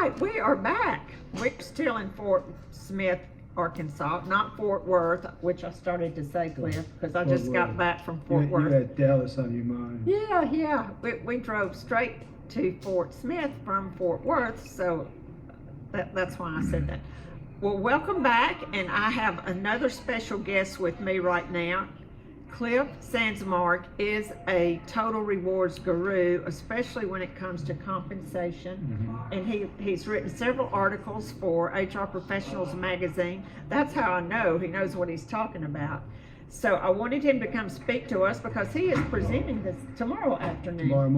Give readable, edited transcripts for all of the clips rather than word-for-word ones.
right, we are back. We're still in Fort Smith, Arkansas, not Fort Worth, which I started to say, Cliff, because I just got back from Fort Worth. You had Dallas on your mind. Yeah. We drove straight to Fort Smith from Fort Worth, so that's why I said that. Well, welcome back, and I have another special guest with me right now. Cliff Sandsmark is a total rewards guru, especially when it comes to compensation. And he's written several articles for HR Professionals magazine. That's how I know he knows what he's talking about. So I wanted him to come speak to us because he is presenting this tomorrow afternoon. Tomorrow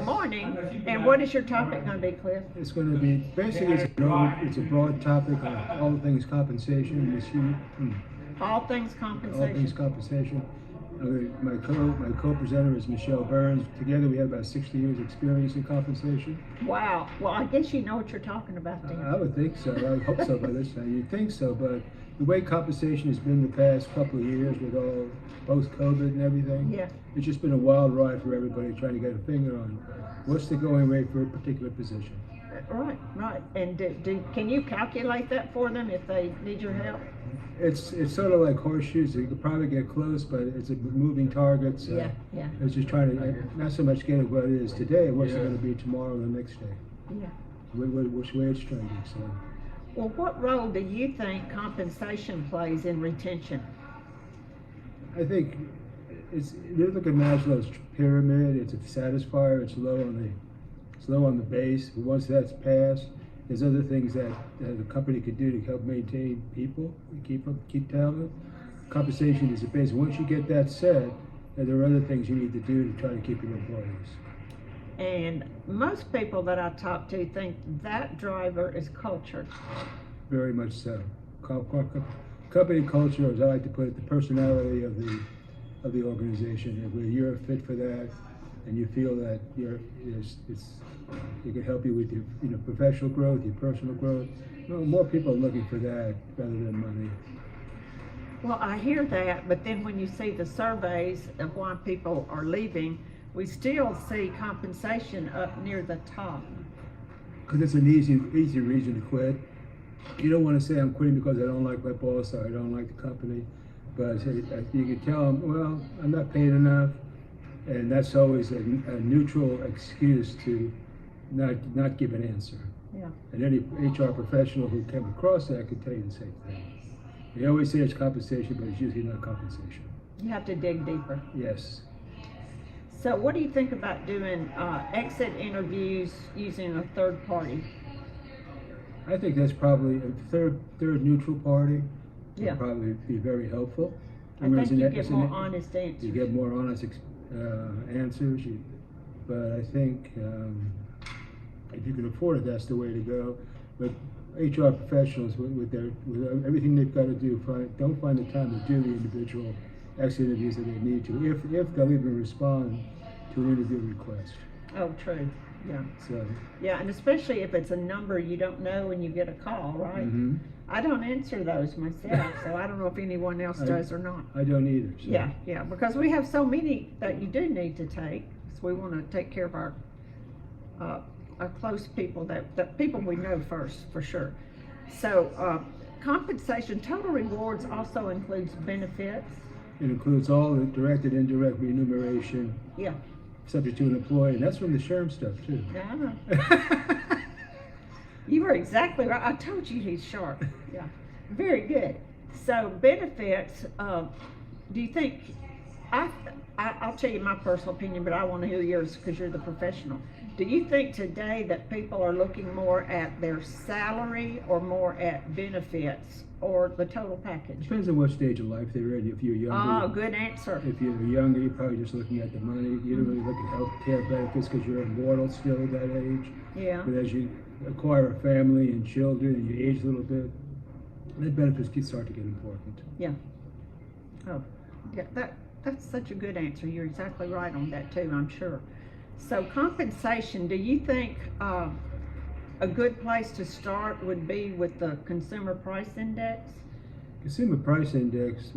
morning. And what is your topic going to be, Cliff? It's going to be, basically it's a broad topic on all things compensation. All things compensation. All things compensation. My co-presenter is Michelle Burns. Together we have about 60 years experience in compensation. Wow. Well, I guess you know what you're talking about then. I would think so. I would hope so by this time. You'd think so, but the way compensation has been the past couple of years with all post-COVID and everything, it's just been a wild ride for everybody trying to get a finger on what's the going rate for a particular position. Right. And can you calculate that for them if they need your help? It's sort of like horseshoes. You could probably get close, but it's a moving target. So it's just trying to not so much get it what it is today, what's it going to be tomorrow or the next day. Yeah. Which way it's trending. So. Well, what role do you think compensation plays in retention? I think you look at Maslow's pyramid. It's a satisfier. It's low on the base. But once that's passed, there's other things that the company could do to help maintain people, keep talent. Compensation is the base. Once you get that set, there are other things you need to do to try to keep your employees. And most people that I talk to think that driver is culture. Very much so. Company culture, as I like to put it, the personality of the organization. Where you're a fit for that, and you feel that it can help you with your professional growth, your personal growth. More people are looking for that rather than money. Well, I hear that, but then when you see the surveys of why people are leaving, we still see compensation up near the top. Because it's an easy reason to quit. You don't want to say I'm quitting because I don't like my boss or I don't like the company, but you can tell them, well, I'm not paid enough, and that's always a neutral excuse to not give an answer. Yeah. And any HR professional who came across that could tell you the same thing. They always say it's compensation, but it's usually not compensation. You have to dig deeper. Yes. So what do you think about doing exit interviews using a third party? I think that's probably a third neutral party would probably be very helpful. I think you get more honest answers. You get more honest answers, but I think if you can afford it, that's the way to go. But HR professionals, with everything they've got to do, don't find the time to do the individual exit interviews that they need to, if they'll even respond to an interview request. Oh, true. Yeah. So. Yeah, and especially if it's a number you don't know and you get a call, right? I don't answer those myself, so I don't know if anyone else does or not. I don't either. So. Yeah, because we have so many that you do need to take. So we want to take care of our close people, that people we know first, for sure. So compensation, total rewards also includes benefits. It includes all the direct and indirect remuneration. Yeah. Subject to an employee, and that's from the SHRM stuff too. Yeah. You were exactly right. I told you he's sharp. Yeah. Very good. So benefits, do you think, I'll tell you my personal opinion, but I want to hear yours because you're the professional. Do you think today that people are looking more at their salary or more at benefits or the total package? Depends on what stage of life they're in. If you're younger. Oh, good answer. If you're younger, you're probably just looking at the money. You don't really look at health care benefits because you're immortal still at that age. Yeah. But as you acquire a family and children and you age a little bit, the benefits can start to get important. Yeah. Oh, yeah, that's such a good answer. You're exactly right on that too, I'm sure. So compensation, do you think a good place to start would be with the Consumer Price Index? Consumer Price Index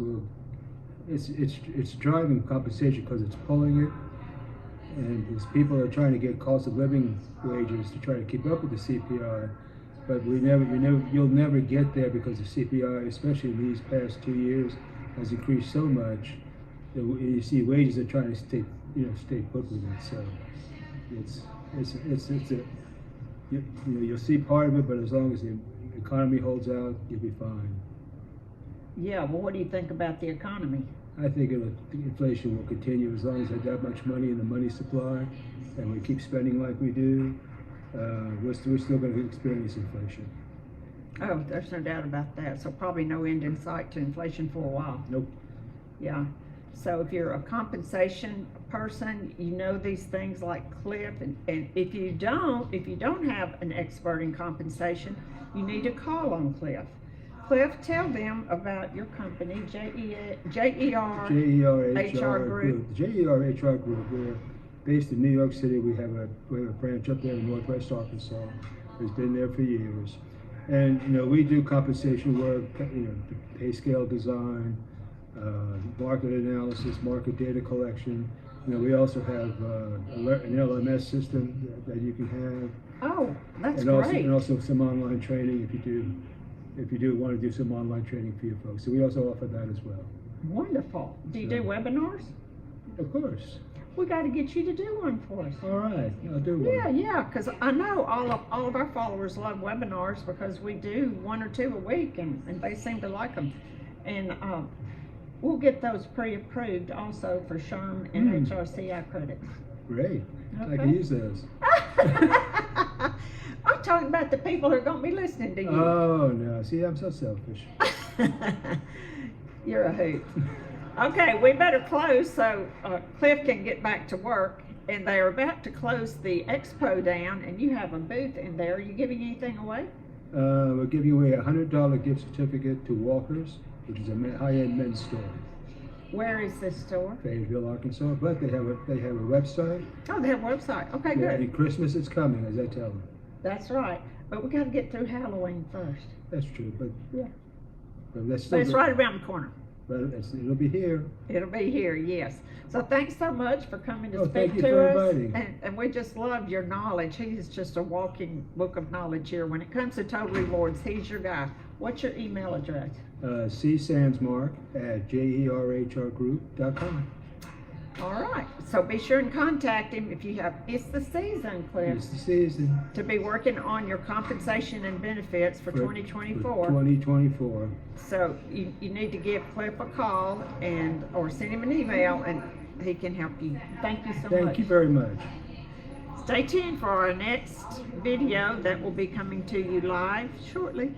it's driving compensation because it's pulling it, And as people are trying to get cost of living wages to try to keep up with the CPI, but you'll never get there because the CPI, especially in these past 2 years, has increased so much that you see wages are trying to stay put with it. So you'll see part of it, but as long as the economy holds out, you'll be fine. Yeah, well, what do you think about the economy? I think inflation will continue as long as there's that much money in the money supply, and we keep spending like we do. We're still going to experience inflation. Oh, there's no doubt about that. So probably no end in sight to inflation for a while. Nope. Yeah. So if you're a compensation person, you know these things like Cliff, and if you don't have an expert in compensation, you need to call on Cliff. Cliff, tell them about your company, JER HR Group. The JER HR Group. We're based in New York City. We have a branch up there in Northwest Arkansas. It's been there for years, and we do compensation work, pay scale design, market analysis, market data collection. We also have an LMS system that you can have. Oh, that's great. And also some online training if you do want to do some online training for your folks. So we also offer that as well. Wonderful. Do you do webinars? Of course. We got to get you to do one for us. All right, I'll do one. Yeah, because I know all of our followers love webinars because we do 1 or 2 a week, and they seem to like them. And we'll get those pre-approved also for SHRM and HRCI credits. Great. Okay. I can use those. I'm talking about the people who are going to be listening to you. Oh, no. See, I'm so selfish. You're a hoot. Okay, we better close so Cliff can get back to work. And they're about to close the expo down, and you have a booth in there. Are you giving anything away? We're giving away a $100 gift certificate to Walker's, which is a high-end men's store. Where is this store? Fayetteville, Arkansas. But they have a website. Oh, they have a website. Okay, Yeah, good. and Christmas is coming, as I tell them. That's right. But we got to get through Halloween first. That's true, but Yeah. that's But it's right around the corner. But it'll be here. It'll be here, yes. So thanks so much for coming to Oh, thank speak you to for us. inviting. And we just love your knowledge. He's just a walking book of knowledge here. When it comes to total rewards, he's your guy. What's your email address? Sandsmark@jerhrgroup.com. All right. So be sure and contact him if you have. It's the season, Cliff, It's the season. to be working on your compensation and benefits for 2024. 2024. So you need to give Cliff a call or send him an email, and he can help you. Thank you so much. Thank you very much. Stay tuned for our next video that will be coming to you live shortly.